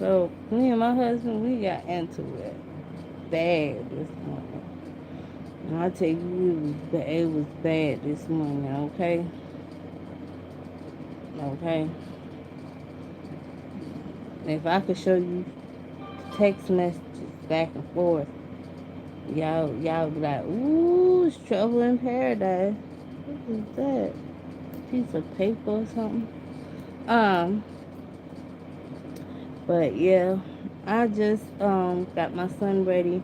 So me and my husband, we got into it bad this morning. And I tell you, it was bad this morning. Okay, okay. If I could show you text messages back and forth, y'all be like, ooh, it's trouble in paradise. What is that? Piece of paper or something? Um, but yeah, I just got my son ready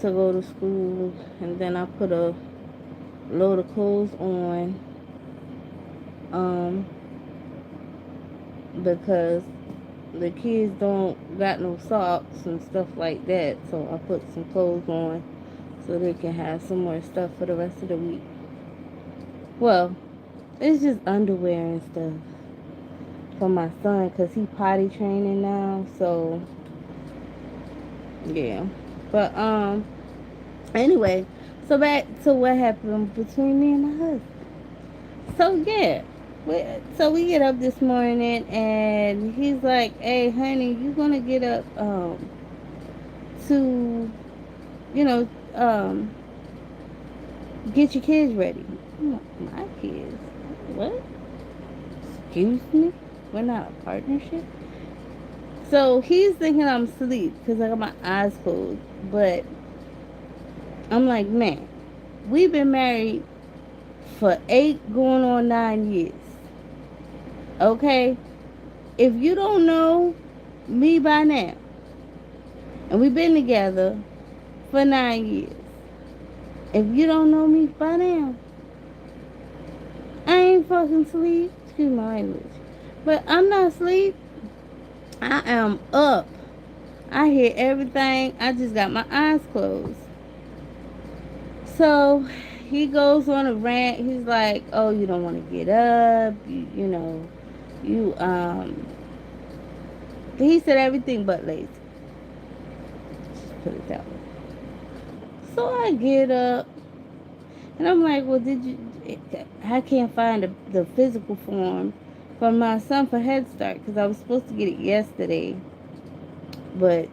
to go to school, and then I put a load of clothes on, um, because the kids don't got no socks and stuff like that. So I put some clothes on so they can have some more stuff for the rest of the week. Well, it's just underwear and stuff for my son because he potty training now. So yeah, but anyway, so back to what happened between me and my husband. So yeah, we get up this morning and he's like, "Hey, honey, you gonna get up to you know get your kids ready?" I'm like, "My kids? What? Excuse me? We're not a partnership." So he's thinking I'm asleep because I got my eyes closed, but I'm like, man, we've been married for 8 going on 9 years. Okay, if you don't know me by now, and we've been together for 9 years. If you don't know me by now, I ain't fucking sleep. Excuse my language. But I'm not asleep. I am up. I hear everything. I just got my eyes closed. So he goes on a rant. He's like, "Oh, you don't want to get up. You know, you He said everything but lazy. Just put it that way. So I get up and I'm like, well, did you? I can't find the physical form for my son for Head Start because I was supposed to get it yesterday, but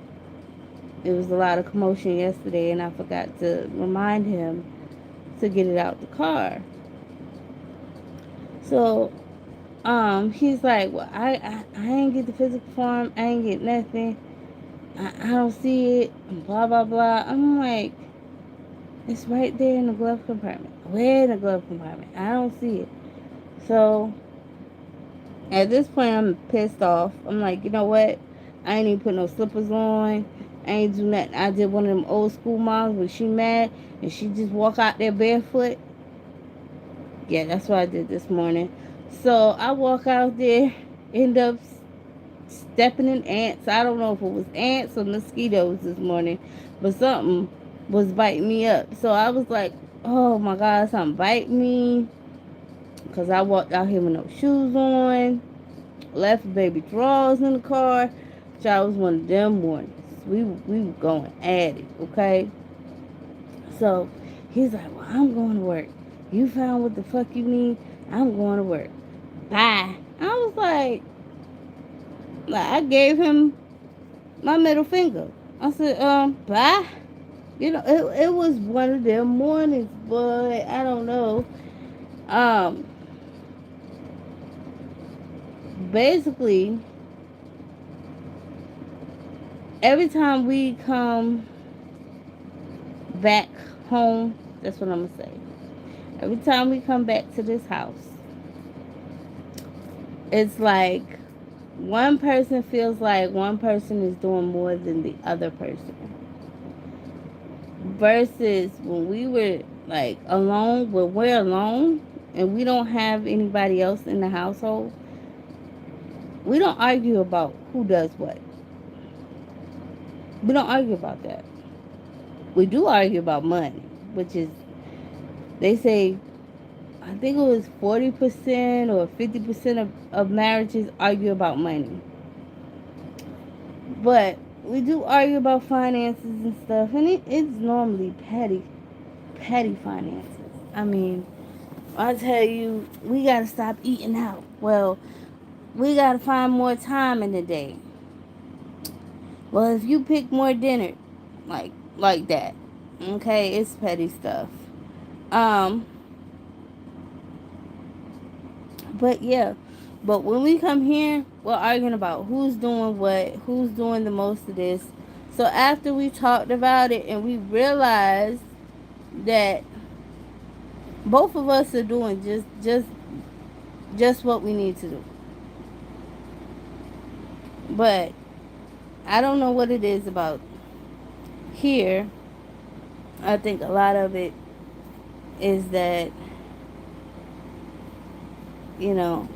it was a lot of commotion yesterday, and I forgot to remind him to get it out the car. So, he's like, well, I ain't get the physical form. I ain't get nothing. I don't see it. Blah blah blah. I'm like, it's right there in the glove compartment. Where in the glove compartment? I don't see it. So at this point, I'm pissed off. I'm like, you know what? I ain't even put no slippers on. I ain't do nothing. I did one of them old school moms when she mad and she just walk out there barefoot. Yeah, that's what I did this morning. So I walk out there, end up stepping in ants. I don't know if it was ants or mosquitoes this morning, but something was biting me up. So I was like, oh my God, something bite me. Because I walked out here with no shoes on. Left baby drawers in the car. Child, was one of them mornings. We were going at it, okay? So he's like, well, I'm going to work. You found what the fuck you need? I'm going to work. Bye. I was like I gave him my middle finger. I said, bye. You know, it was one of them mornings, but I don't know. Um, Basically, every time we come back home, that's what I'm gonna say. Every time we come back to this house, it's like one person feels like one person is doing more than the other person. Versus when we were like alone, when we're alone and we don't have anybody else in the household, we don't argue about who does what. We don't argue about that. We do argue about money, which is, they say, I think it was 40% or 50% of marriages argue about money. But we do argue about finances and stuff, and it's normally petty finances. I mean, I tell you, we gotta stop eating out. Well, we gotta find more time in the day. Well, if you pick more dinner, like that, okay, it's petty stuff. Um, but yeah, but when we come here, we're arguing about who's doing what, who's doing the most of this. So after we talked about it and we realized that both of us are doing just what we need to do. But I don't know what it is about here. I think a lot of it is that, you know,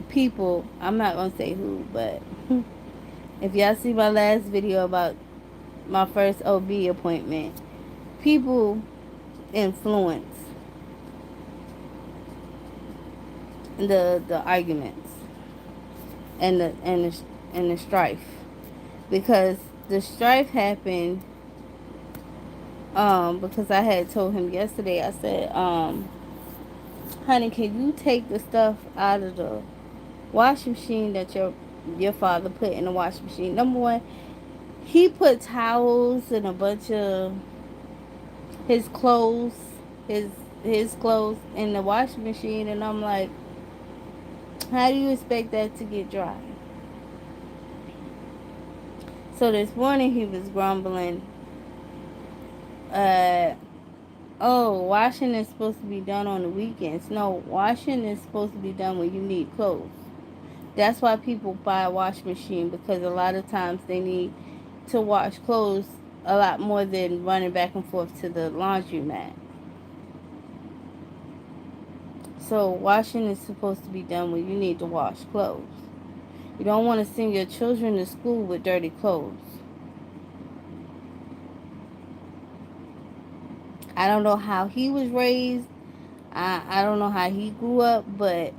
people, I'm not going to say who, but if y'all see my last video about my first OB appointment, people influence the arguments and the strife, because the strife happened because I had told him yesterday. I said, honey, can you take the stuff out of the washing machine that your father put in the washing machine? Number one, he put towels and a bunch of his clothes, his his clothes in the washing machine, and I'm like, how do you expect that to get dry? So this morning he was grumbling, uh, oh, washing is supposed to be done on the weekends. No, washing is supposed to be done when you need clothes. That's why people buy a washing machine, because a lot of times they need to wash clothes a lot more than running back and forth to the laundromat. So washing is supposed to be done when you need to wash clothes. You don't want to send your children to school with dirty clothes. I don't know how he was raised. I don't know how he grew up, but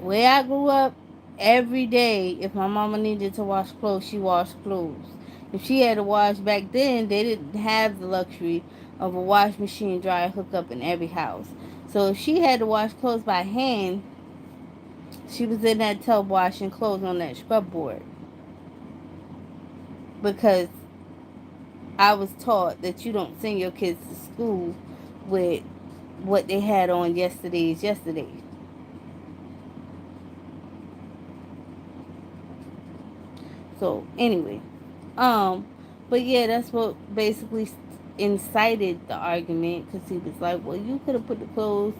where I grew up, every day, if my mama needed to wash clothes, she washed clothes. If she had to wash back then, they didn't have the luxury of a wash machine dryer hookup in every house. So if she had to wash clothes by hand, she was in that tub washing clothes on that scrub board. Because I was taught that you don't send your kids to school with what they had on yesterday. So anyway, um, but yeah, that's what basically incited the argument, because he was like, "Well, you could have put the clothes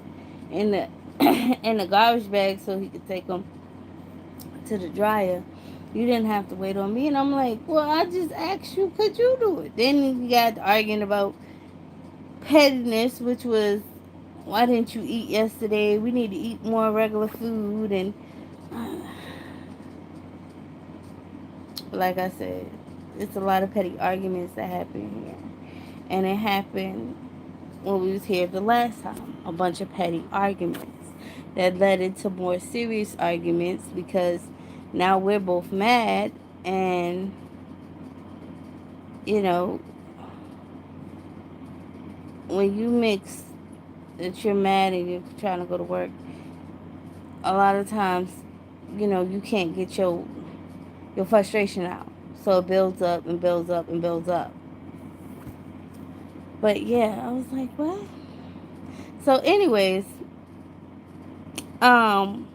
in the in the garbage bag so he could take them to the dryer. You didn't have to wait on me." And I'm like, "Well, I just asked you, could you do it?" Then we got arguing about pettiness, which was, why didn't you eat yesterday? We need to eat more regular food. And like I said, it's a lot of petty arguments that happen here. And it happened when we was here the last time. A bunch of petty arguments that led into more serious arguments, because now we're both mad. And, you know, when you mix that you're mad and you're trying to go to work, a lot of times, you can't get your frustration out. So it builds up and builds up and builds up. But yeah, I was like, what? So anyways, um,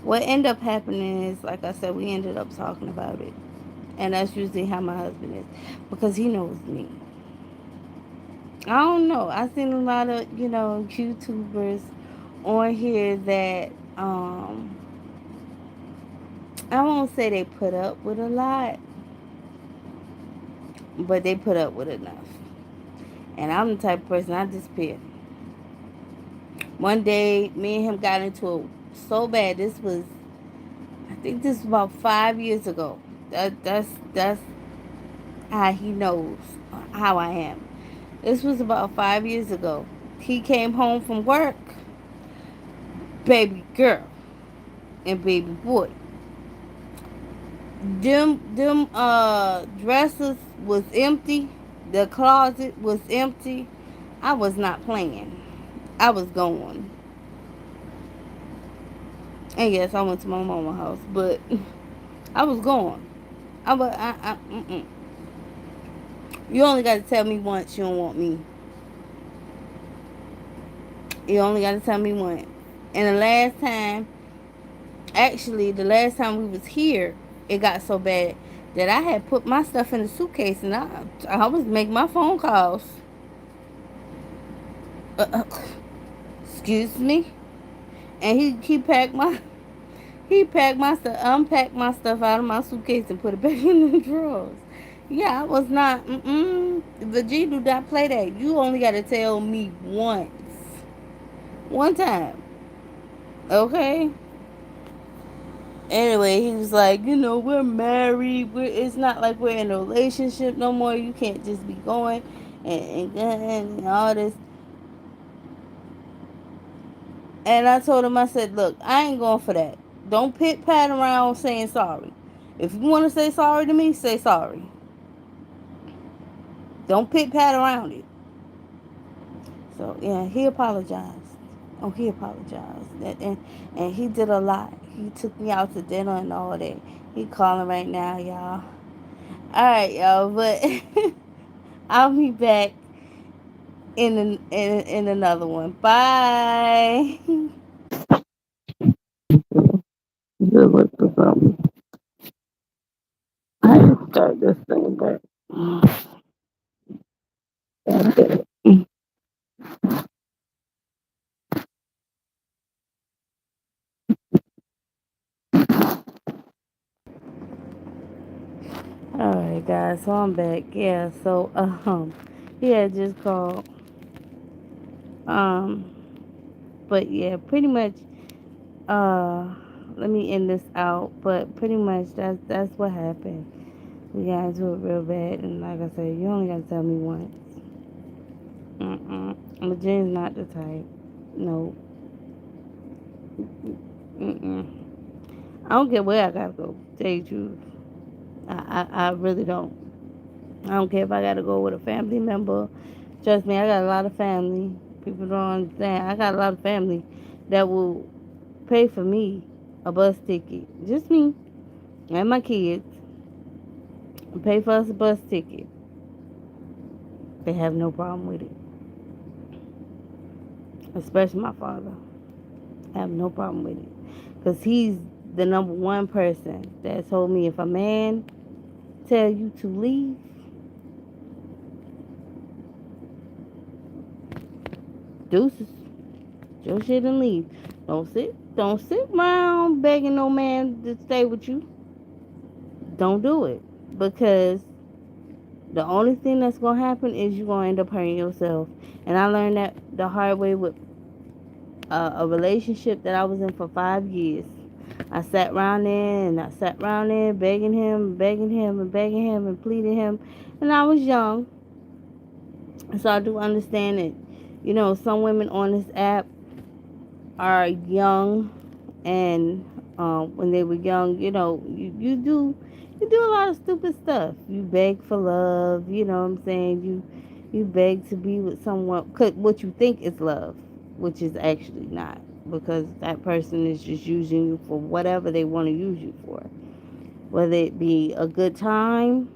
what ended up happening is, like I said, we ended up talking about it. And that's usually how my husband is, because he knows me. I don't know. I've seen a lot of, YouTubers on here that, I won't say they put up with a lot, but they put up with enough. And I'm the type of person, I disappear. One day, me and him got into it so bad. I think this was about 5 years ago. That's how he knows how I am. This was about 5 years ago. He came home from work, baby girl and baby boy. Them dresses was empty. The closet was empty. I was not playing. I was going. And yes, I went to my mama's house, but I was gone. Mm-mm. You only got to tell me once you don't want me. You only got to tell me once. And the last time, actually, the last time we was here, it got so bad that I had put my stuff in the suitcase and I was making my phone calls. Uh, uh, excuse me. And he packed my stuff, unpacked my stuff out of my suitcase and put it back in the drawers. Yeah, I was not. But G, do not play that. You only got to tell me once, one time, okay? Anyway, he was like, we're married. It's not like we're in a relationship no more. You can't just be going and all this. And I told him, I said, look, I ain't going for that. Don't pit pat around saying sorry. If you want to say sorry to me, say sorry. Don't pit pat around it. So yeah, he apologized. Oh, he apologized, and he did a lot. He took me out to dinner and all that. He calling right now, y'all. All right, y'all, but I'll be back in another one. Bye. Good look for something. I had to start this thing back. All right, guys. So I'm back. Yeah. So he had just called. Um, but yeah, pretty much. Uh, let me end this out. But pretty much that's what happened. We got into it real bad, and like I said, you only got to tell me once. But Jane's not the type. No. Mm-mm. I don't care where I gotta go. Tell you the truth, I really don't. I don't care if I gotta go with a family member. Trust me, I got a lot of family. People don't understand. I got a lot of family that will pay for me a bus ticket. Just me and my kids pay for us a bus ticket. They have no problem with it. Especially my father. I have no problem with it. Because he's the number one person that told me if a man tell you to leave, deuces. Your shit and leave. Don't sit around begging no man to stay with you. Don't do it. Because the only thing that's gonna happen is you're gonna end up hurting yourself. And I learned that the hard way with a relationship that I was in for 5 years. I sat around there and I sat around there begging him and begging him and pleading him. And I was young. So I do understand that, some women on this app are young, and when they were young, you do a lot of stupid stuff. You beg for love, you know what I'm saying? You beg to be with someone, what you think is love, which is actually not, because that person is just using you for whatever they want to use you for. Whether it be a good time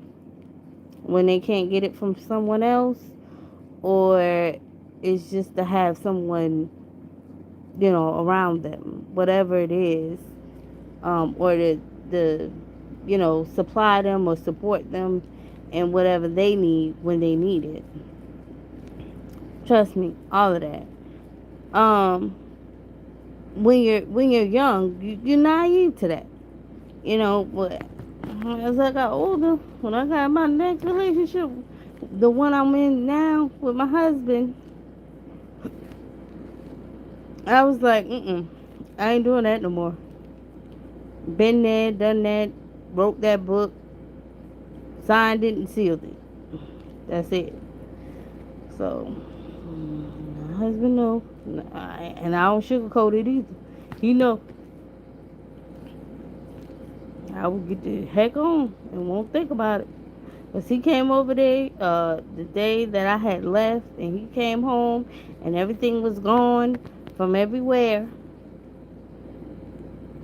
when they can't get it from someone else, or it's just to have someone, around them, whatever it is, or the supply them or support them in whatever they need when they need it. Trust me, all of that. Um, when you're young, you're naive to that. But as I got older, when I got my next relationship, the one I'm in now with my husband, I was like, I ain't doing that no more. Been there, done that, wrote that book, signed it and sealed it. That's it. So, my husband know, and I don't sugarcoat it either. He know I will get the heck on and won't think about it. Cause he came over there the day that I had left, and he came home, and everything was gone from everywhere,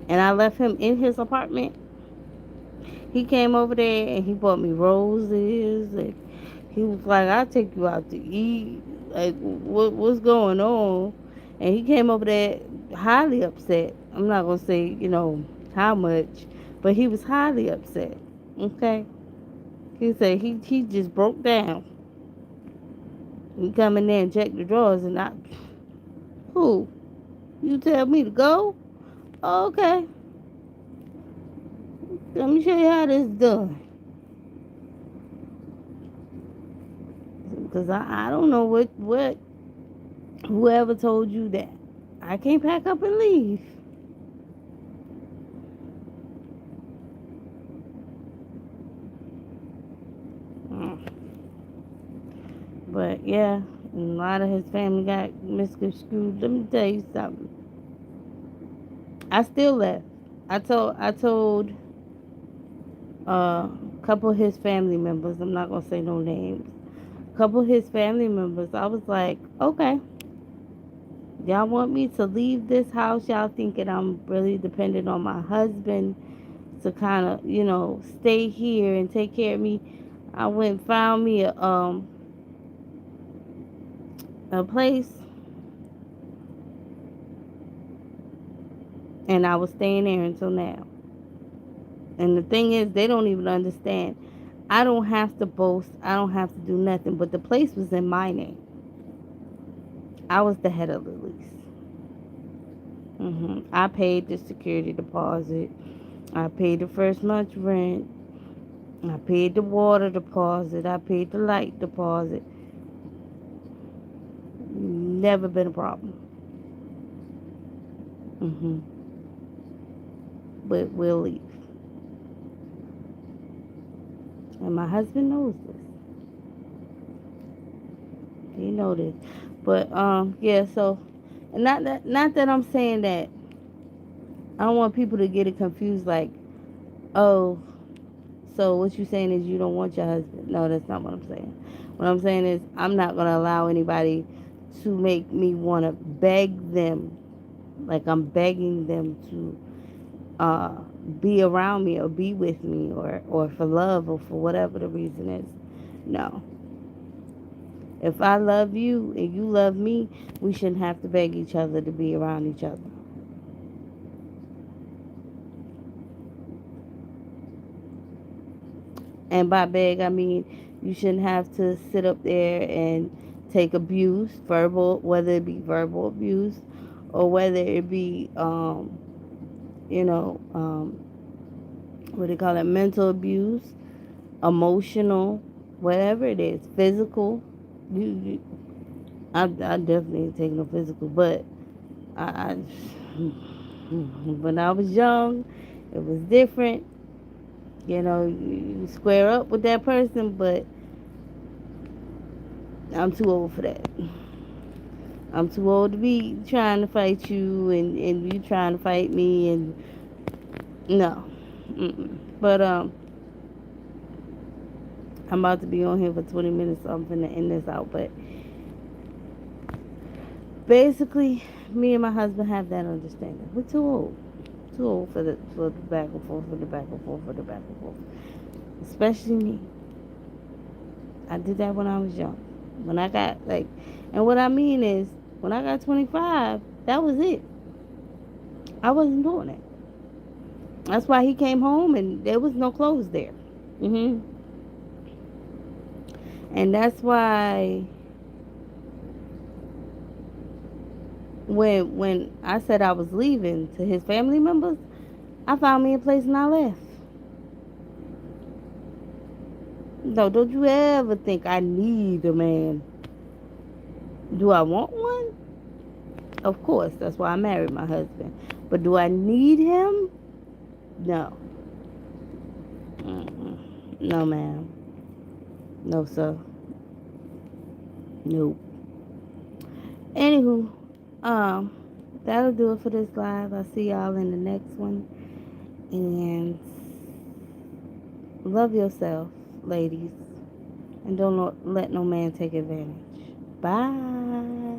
and I left him in his apartment. He came over there and he bought me roses. And he was like, "I'll take you out to eat. Like, what's going on?" And he came over there highly upset. I'm not gonna say, how much, but he was highly upset. Okay, he said he just broke down. He come in there and check the drawers, and who? You tell me to go? Okay, let me show you how this is done. Cause I don't know what whoever told you that I can't pack up and leave. Mm. But yeah, a lot of his family got misconstrued. Let me tell you something. I still left. I told a couple of his family members. I'm not gonna say no names. A couple of his family members. I was like, okay, y'all want me to leave this house? Y'all thinking I'm really dependent on my husband to kind of, stay here and take care of me. I went and found me a place, and I was staying there until now. And the thing is, they don't even understand. I don't have to boast. I don't have to do nothing. But the place was in my name. I was the head of the lease. I paid the security deposit. I paid the first month's rent. I paid the water deposit. I paid the light deposit. Never been a problem. hmm But we'll leave. And my husband knows this. He know this. But yeah. So, not that I'm saying that. I don't want people to get it confused. Like, oh, so what you saying is you don't want your husband? No, that's not what I'm saying. What I'm saying is I'm not gonna allow anybody to make me want to beg them, like I'm begging them to uh, be around me or be with me or for love or for whatever the reason is. No. If I love you and you love me, we shouldn't have to beg each other to be around each other. And by beg, I mean you shouldn't have to sit up there and take abuse, verbal, whether it be verbal abuse or whether it be, you know, um, what do you call it, mental abuse, emotional, whatever it is, physical. You I definitely ain't taking no physical, but I when I was young, it was different. You square up with that person, but I'm too old for that. I'm too old to be trying to fight you and you trying to fight me and no. But I'm about to be on here for 20 minutes, so I'm finna end this out. But basically, me and my husband have that understanding. We're too old. Too old for the back and forth, for the back and forth, for the back and forth. Especially me. I did that when I was young. When I got and what I mean is, when I got 25, that was it. I wasn't doing it. That's why he came home and there was no clothes there. hmm And that's why when I said I was leaving to his family members, I found me a place and I left. No, don't you ever think I need a man. Do I want one? Of course, that's why I married my husband. But do I need him? No. Mm-mm. No, ma'am. No, sir. Nope. Anywho, um, that'll do it for this live. I'll see y'all in the next one. And love yourself, ladies. And don't let no man take advantage. Bye.